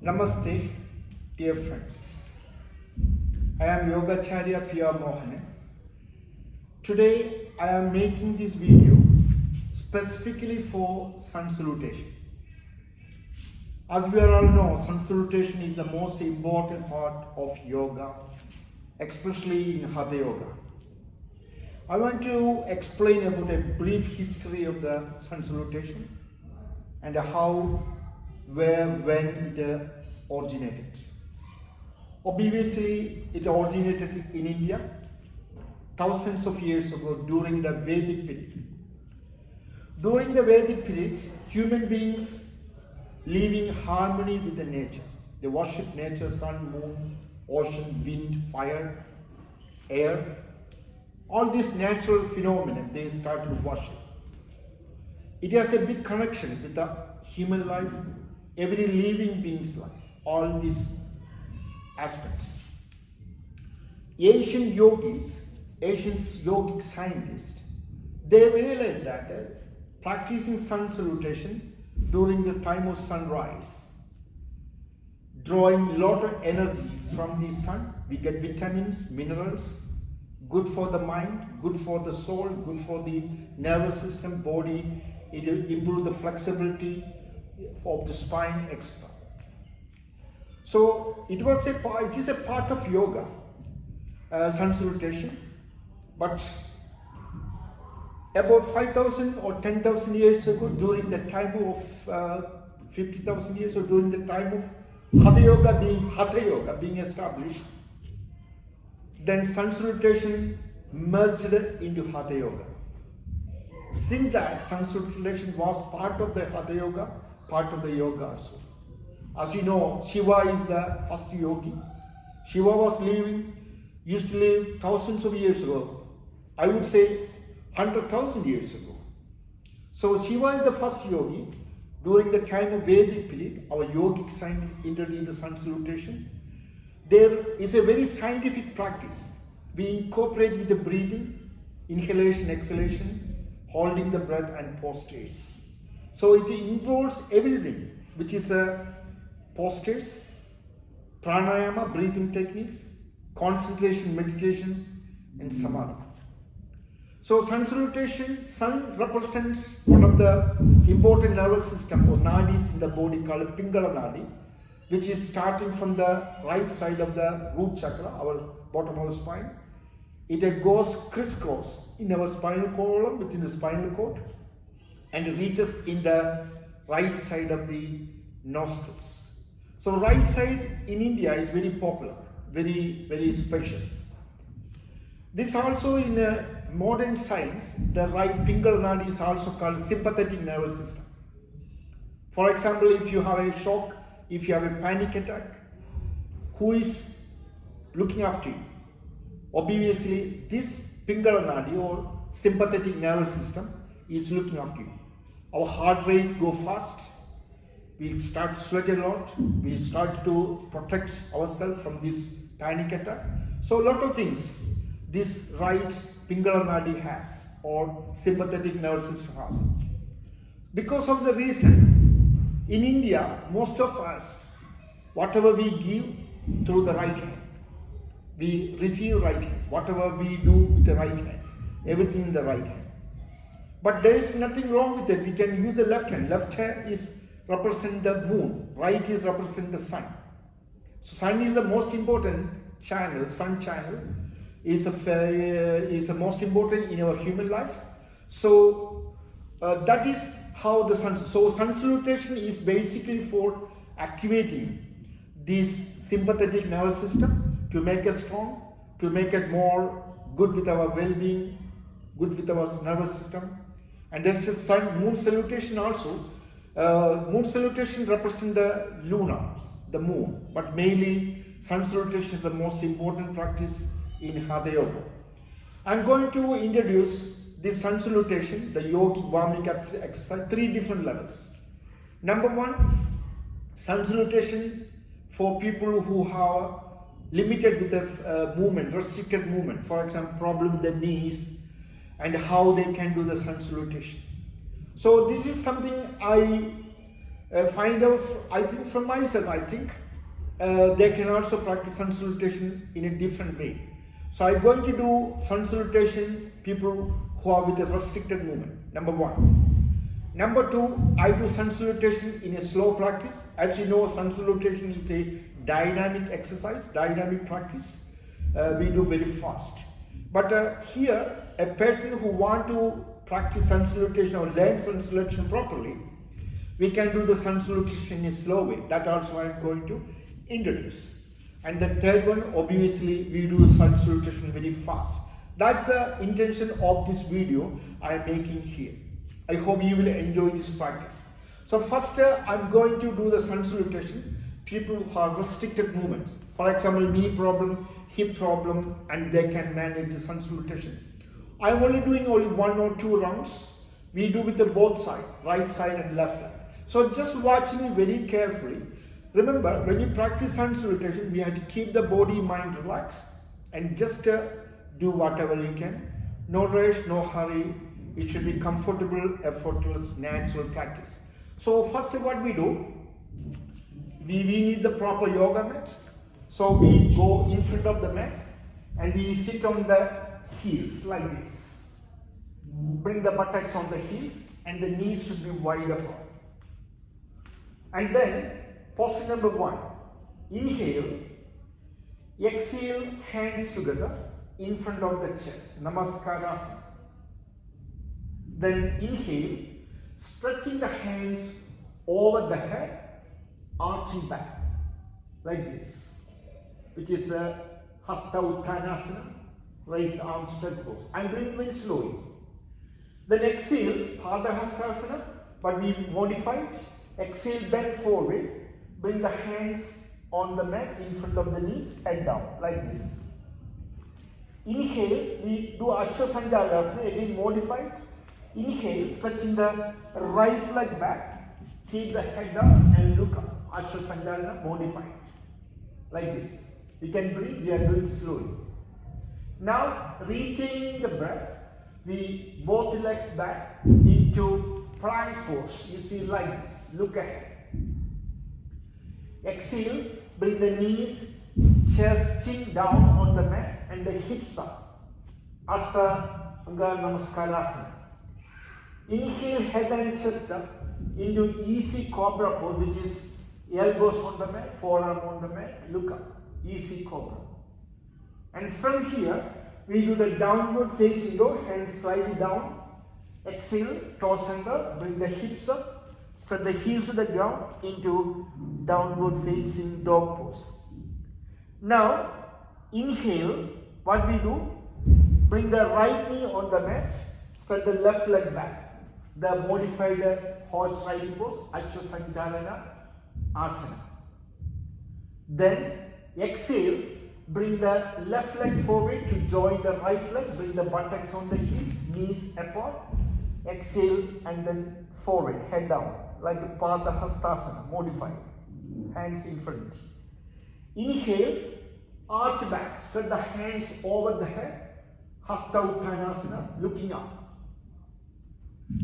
Namaste, dear friends. I am Yogacharya P.R. Mohan. Today I am making this video specifically for Sun Salutation. As we all know, Sun Salutation is the most important part of yoga, especially in hatha yoga. I want to explain about a brief history of the Sun Salutation and how, where, when it originated. Obviously, it originated in India thousands of years ago during the Vedic period. During the Vedic period, human beings live in harmony with the nature. They worship nature, sun, moon, ocean, wind, fire, air. All these natural phenomena they start to worship. It has a big connection with the human life, every living being's life, all these aspects. Ancient yogis, ancient yogic scientists, they realized that practicing sun salutation during the time of sunrise, drawing a lot of energy from the sun, we get vitamins, minerals, good for the mind, good for the soul, good for the nervous system, body. It will improve the flexibility of the spine, etc. So it is a part of yoga, sun salutation. But about 5,000 or 10,000 years ago, during the time of 50,000 years, or during the time of hatha yoga being established, then Sun Salutation merged into hatha yoga. Since that, Sun Salutation was part of the hatha yoga, part of the yoga also. As you know, Shiva is the first yogi. Shiva used to live thousands of years ago. I would say 100,000 years ago. So Shiva is the first yogi. During the time of Vedic period, our yogic science introduced the Sun Salutation. There is a very scientific practice. We incorporate with the breathing, inhalation, exhalation, holding the breath and postures. So it involves everything, which is postures, pranayama, breathing techniques, concentration, meditation, and samadhi. So Sun Salutation, sun represents one of the important nervous system or nadis in the body called Pingala Nadi, which is starting from the right side of the root chakra, our bottom of the spine. It goes crisscross in our spinal column, within the spinal cord, and it reaches in the right side of the nostrils. So right side in India is very popular, very, very special. This also in modern science, the right Pingala Nadi is also called sympathetic nervous system. For example, if you have a shock, if you have a panic attack, who is looking after you? Obviously, this Pingala Nadi or sympathetic nervous system is looking after you. Our heart rate go fast, we start to sweat a lot, we start to protect ourselves from this panic attack. So a lot of things this right Pingala Nadi has, or sympathetic nervous system has. Because of the reason, in India, most of us, whatever we give through the right hand, we receive right hand. Whatever we do with the right hand, everything in the right hand. But there is nothing wrong with it. We can use the left hand. Left hand is represent the moon. Right is represent the sun. So sun is the most important channel. Sun channel is the most important in our human life. So that is how the sun. So Sun Salutation is basically for activating this sympathetic nervous system to make us strong, to make it more good with our well-being, good with our nervous system. And there is a moon salutation also. Moon salutation represents the lunars, the moon, but mainly Sun Salutation is the most important practice in hatha yoga. I'm going to introduce this Sun Salutation, the yogic warming up exercise, 3 different levels. Number 1, Sun Salutation for people who are limited with the movement, restricted movement, for example, problem with the knees, and how they can do the Sun Salutation. So this is something I find out, I think from myself, I think they can also practice sun salutation in a different way. So I'm going to do sun salutation people who are with a restricted movement, number one. Number two, I do sun salutation in a slow practice. As you know, sun salutation is a dynamic exercise, dynamic practice. We do very fast. But here, a person who want to practice sun salutation or learn sun salutation properly, we can do the sun salutation in a slow way. That also I am going to introduce. And the third one, obviously, we do sun salutation very fast. That's the intention of this video I am making here. I hope you will enjoy this practice. So first, I'm going to do the sun salutation. People who have restricted movements, for example, knee problem, hip problem, and they can manage the sun salutation. I'm only doing only 1 or 2 rounds. We do with the both sides, right side and left side. So just watch me very carefully. Remember, when you practice sun salutation, we have to keep the body, mind relaxed and just do whatever you can. No rush, no hurry. It should be comfortable, effortless, natural practice. So first what we do, we need the proper yoga mat. So we go in front of the mat and we sit on the heels like this. Bring the buttocks on the heels and the knees should be wide apart. And then posture number 1. Inhale, exhale, hands together in front of the chest. Namaskara. Then inhale, stretching the hands over the head, arching back, like this, which is the hatha raised arm stretch pose. I'm doing it very slowly. Then exhale, hatha, but we modify it. Exhale, bend forward, bring the hands on the mat in front of the knees, head down, like this. Inhale, we do Sanjalasana, again modified. Inhale, stretching the right leg back, keep the head up and look up. Sanjalana, modified. Like this. You can breathe, we are doing slowly. Now, retaining the breath, we both legs back into plank pose. You see like this, look ahead. Exhale, bring the knees, chest, chin down on the mat and the hips up. Namaskara. Inhale, head and chest up into easy cobra pose, which is elbows on the mat, forearm on the mat, look up, easy cobra. And from here, we do the downward facing dog, hands slightly down. Exhale, toes under, bring the hips up, spread the heels to the ground into downward facing dog pose. Now, inhale, what we do, bring the right knee on the mat, spread the left leg back. The modified horse riding pose, Sanjalana Asana. Then exhale, bring the left leg forward to join the right leg, bring the buttocks on the heels, knees apart. Exhale and then forward, head down, like a Padahastasana, modified. Hands in front. Inhale, arch back, set the hands over the head, Hasta Uttanasana, looking up.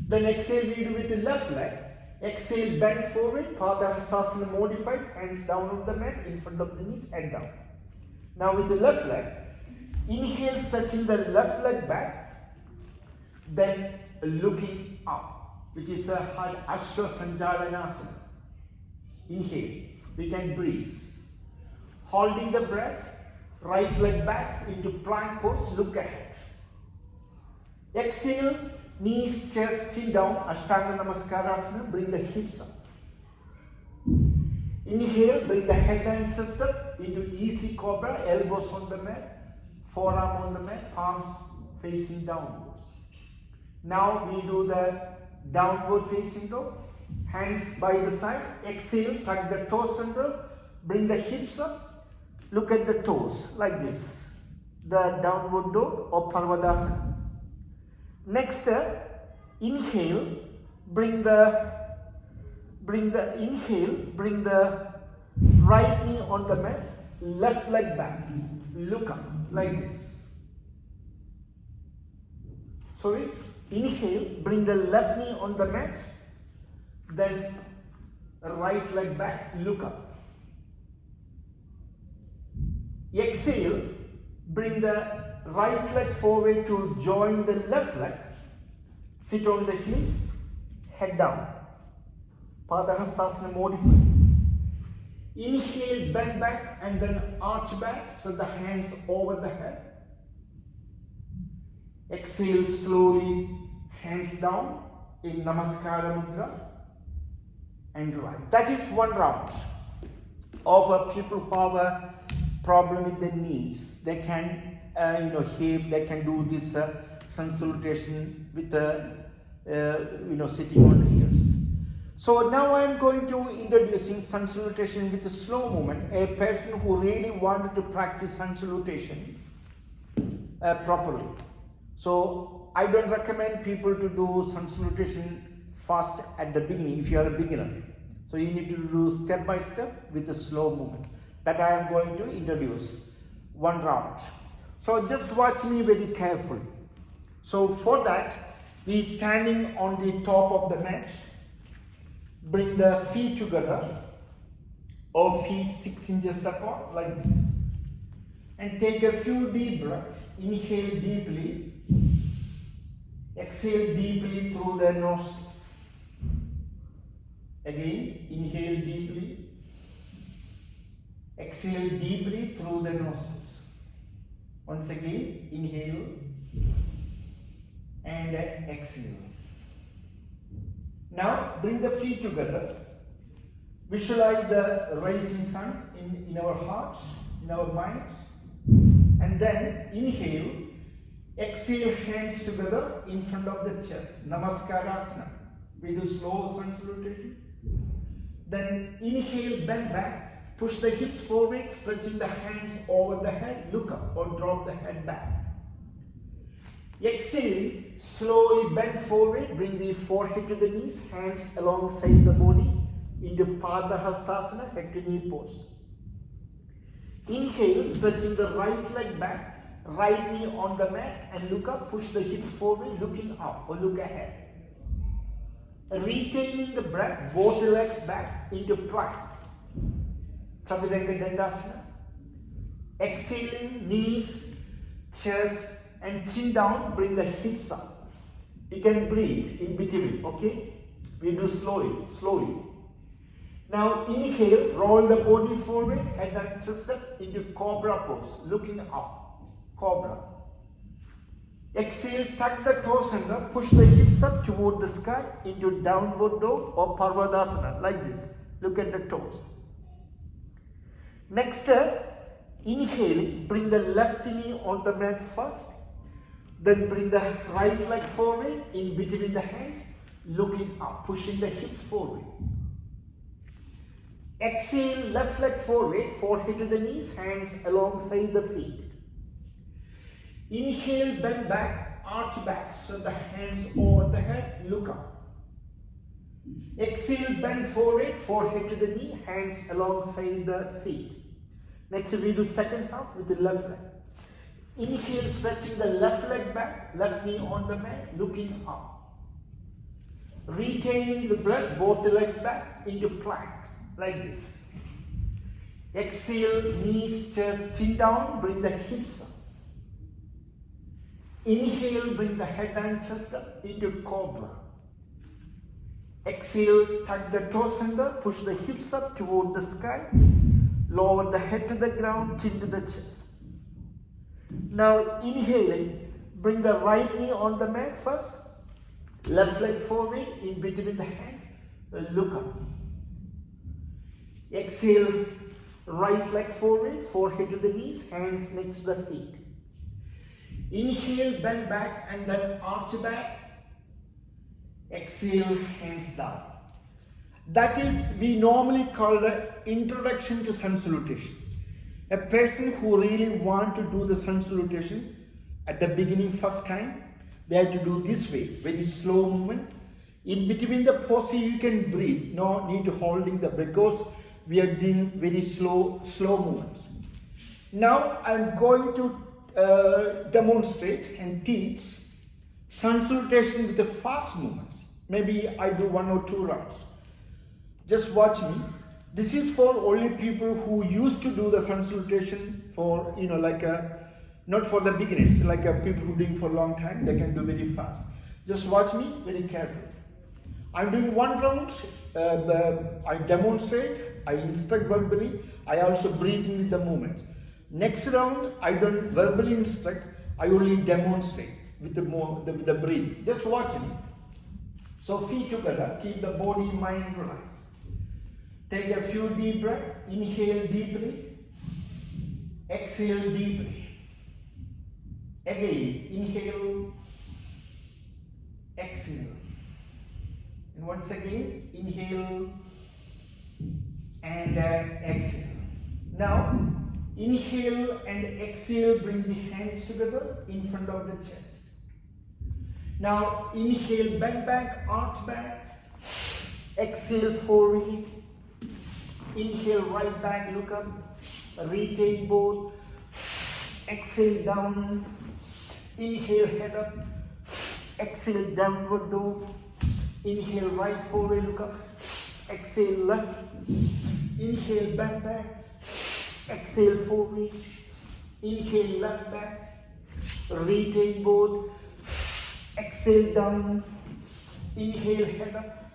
Then exhale, we do with the left leg. Exhale, bend forward, Padahastasana modified, hands down on the mat, in front of the knees, head down. Now with the left leg, inhale, stretching the left leg back, then looking up, which is a Sanjalanasana. Inhale, we can breathe. Holding the breath, right leg back into plank pose, look ahead. Exhale, knees, chest, chin down, Ashtanga Namaskara, bring the hips up. Inhale, bring the head and chest up into easy cobra, elbows on the mat, forearm on the mat, palms facing downwards. Now we do the downward facing dog, hands by the side. Exhale, tuck the toes under, bring the hips up, look at the toes like this. The downward dog or Parvadasana. Next, inhale, bring the right knee on the mat, left leg back, look up like this. Sorry, inhale, bring the left knee on the mat, then right leg back, look up. Exhale, bring the right leg forward to join the left leg. Sit on the heels, head down. Padahastasana modified. Inhale, bend back and then arch back, so the hands over the head. Exhale slowly, hands down in Namaskara Mudra and right. That is one round of people who have a problem with the knees. They can, they can do this Sun Salutation with sitting on the heels. So now I am going to introducing Sun Salutation with a slow movement. A person who really wanted to practice Sun Salutation properly. So I don't recommend people to do Sun Salutation fast at the beginning if you are a beginner. So you need to do step by step with a slow movement. That I am going to introduce one round. So just watch me very carefully. So for that, we standing on the top of the mat. Bring the feet together, or feet 6 inches apart like this. And take a few deep breaths. Inhale deeply. Exhale deeply through the nostrils. Again, inhale deeply. Exhale deeply through the nostrils. Once again, inhale and exhale. Now, bring the feet together. Visualize the rising sun in our hearts, in our minds. And then inhale, exhale, hands together in front of the chest. Namaskarasana. We do slow Sun Salutation. Then inhale, bend back, push the hips forward, stretching the hands over the head, look up or drop the head back. Exhale, slowly bend forward, bring the forehead to the knees, hands alongside the body into Padahastasana, head to knee pose. Inhale, stretching the right leg back, right knee on the mat and look up, push the hips forward, looking up or look ahead. Retaining the breath, both the legs back into plank. Chaturanga Dandasana. Exhaling, knees, chest and chin down, bring the hips up. You can breathe in between, okay? We do slowly. Now inhale, roll the body forward, head and chest up into Cobra pose, looking up, Cobra. Exhale, tuck the toes under, push the hips up toward the sky into Downward Dog or Parvadasana, like this. Look at the toes. Next step, inhale, bring the left knee on the mat first. Then bring the right leg forward in between the hands, looking up, pushing the hips forward. Exhale, left leg forward, forehead to the knees, hands alongside the feet. Inhale, bend back, arch back, so the hands over the head, look up. Exhale, bend forward, forehead to the knee, hands alongside the feet. Next we do second half with the left leg. Inhale, stretching the left leg back, left knee on the mat, looking up. Retaining the breath, both the legs back into plank, like this. Exhale, knees, chest, chin down, bring the hips up. Inhale, bring the head and chest up into Cobra. Exhale, tuck the toes under, push the hips up toward the sky. Lower the head to the ground, chin to the chest. Now inhaling, bring the right knee on the mat first. Left leg forward in between the hands. Look up. Exhale, right leg forward, forehead to the knees, hands next to the feet. Inhale, bend back and then arch back. Exhale, hands down. That is, we normally call the introduction to Sun Salutation. A person who really want to do the Sun Salutation at the beginning, first time, they have to do this way, very slow movement. In between the pose, you can breathe. No need to holding the breath because we are doing very slow movements. Now I'm going to demonstrate and teach Sun Salutation with the fast movements. Maybe I do 1 or 2 rounds. Just watch me. This is for only people who used to do the sun salutation for, not for the beginners, people who doing for a long time, they can do very fast. Just watch me very carefully. I'm doing one round, I demonstrate, I instruct verbally, I also breathe in with the movements. Next round, I don't verbally instruct, I only demonstrate with the breathing. Just watch me. So feet together, keep the body, mind relaxed. Take a few deep breaths, inhale deeply, exhale deeply. Again, inhale, exhale. And once again, inhale and exhale. Now, inhale and exhale, bring the hands together in front of the chest. Now, inhale, bend back, arch back. Exhale, forehead. Inhale, right back, look up. Retain both. Exhale, down. Inhale, head up. Exhale, downward dog. Inhale, right forehead, look up. Exhale, left. Inhale, bend back. Exhale, forehead. Inhale, left back. Retain both. Exhale, down. Inhale, head up.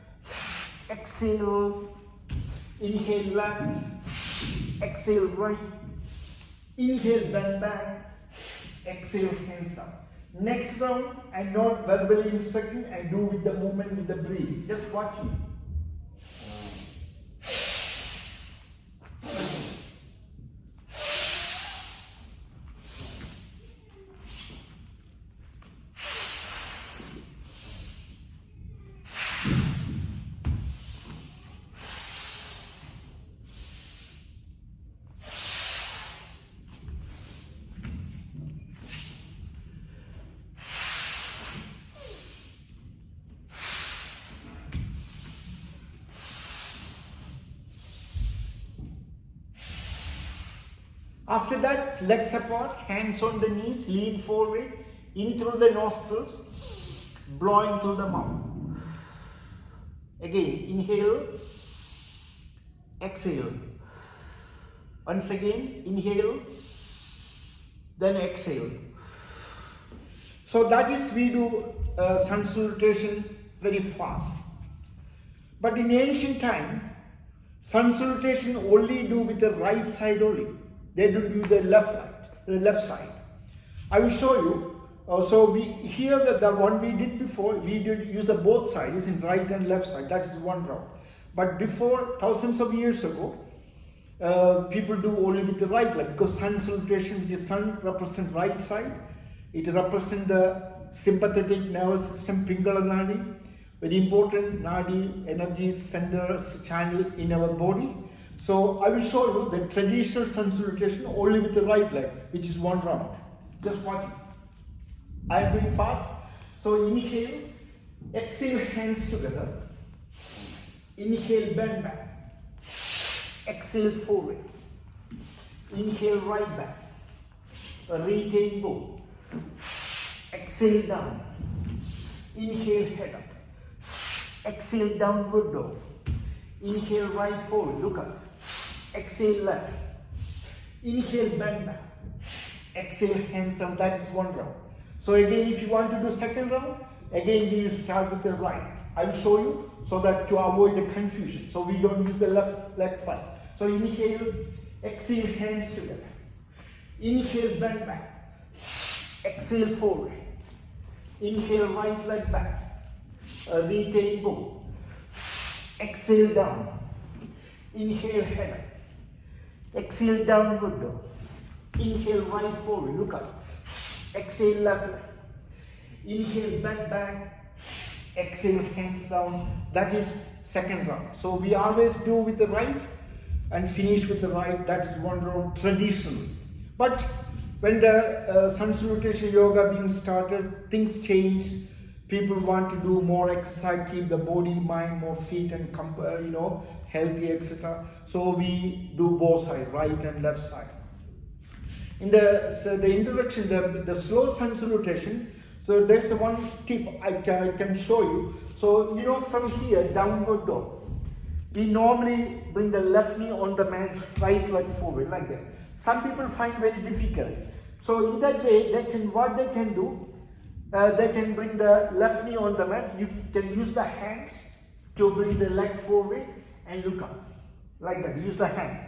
Exhale. Inhale, left. Exhale, right. Inhale, bend back. Exhale, hands up. Next round, I'm not verbally instructing, I do with the movement, with the breathing. Just watch me. After that, legs apart, hands on the knees, lean forward, in through the nostrils, blowing through the mouth. Again, inhale, exhale. Once again, inhale, then exhale. So that is, we do sun salutation very fast. But in ancient time, sun salutation only do with the right side only. They don't use the left side. I will show you. So we here the one we did before, we did use the both sides in right and left side. That is one round. But before, thousands of years ago, people do only with the right leg, because sun salutation, which is sun, represents right side. It represents the sympathetic nervous system, Pingala Nadi, very important Nadi, energy center, channel in our body. So I will show you the traditional sun salutation only with the right leg, which is one round. Just watch it. I am doing fast. So inhale, exhale, hands together. Inhale, bend back. Exhale, forward. Inhale, right back. Retain both. Exhale, down. Inhale, head up. Exhale, downward dog. Inhale, right forward, look up. Exhale, left. Inhale, bend back. Exhale, hands up. That is one round. So again, if you want to do second round, again we will start with the right. I will show you so that to avoid the confusion. So we don't use the left leg first. So inhale, exhale, hands together. Inhale, bend back. Exhale, forward. Inhale, right leg back. Retain both. Exhale, down. Inhale, head up. Exhale, downward dog. Inhale, right forward, look up. Exhale, left leg. Inhale, bend back. Exhale, hands down. That is second round. So we always do with the right and finish with the right. That is one round traditionally. But when the sun salutation yoga being started, things changed. People want to do more exercise, keep the body, mind more fit and healthy, etc. So we do both sides, right and left side. In the introduction, the slow sun salutation. So there's one tip I can show you. So from here, downward dog. We normally bring the left knee on the mat, right leg forward, like that. Some people find very difficult. So in that way, what they can do, they can bring the left knee on the mat. You can use the hands to bring the leg forward and look up, like that. Use the hand,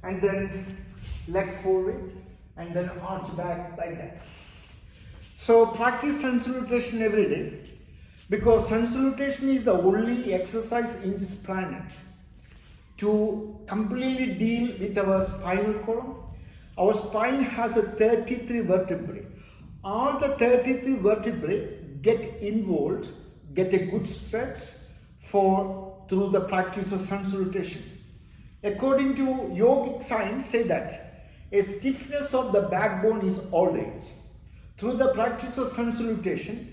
and then leg forward, and then arch back, like that. So practice Sun Salutation every day, because Sun Salutation is the only exercise in this planet to completely deal with our spinal column. Our spine has a 33 vertebrae. All the 33 vertebrae get involved, get a good stretch through the practice of Sun Salutation. According to yogic science, say that a stiffness of the backbone is old age. Through the practice of Sun Salutation,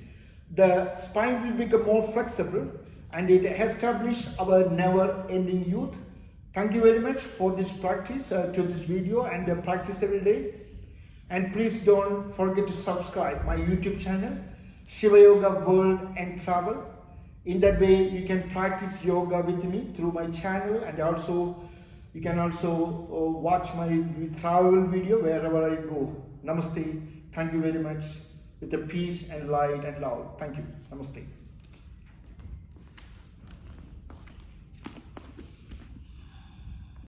the spine will become more flexible and it establishes our never-ending youth. Thank you very much for this practice, to this video, and practice every day. And please don't forget to subscribe my YouTube channel, Shiva Yoga World and Travel. In that way, you can practice yoga with me through my channel, and also you can also watch my travel video wherever I go. Namaste. Thank you very much. With the peace and light and love. Thank you. Namaste.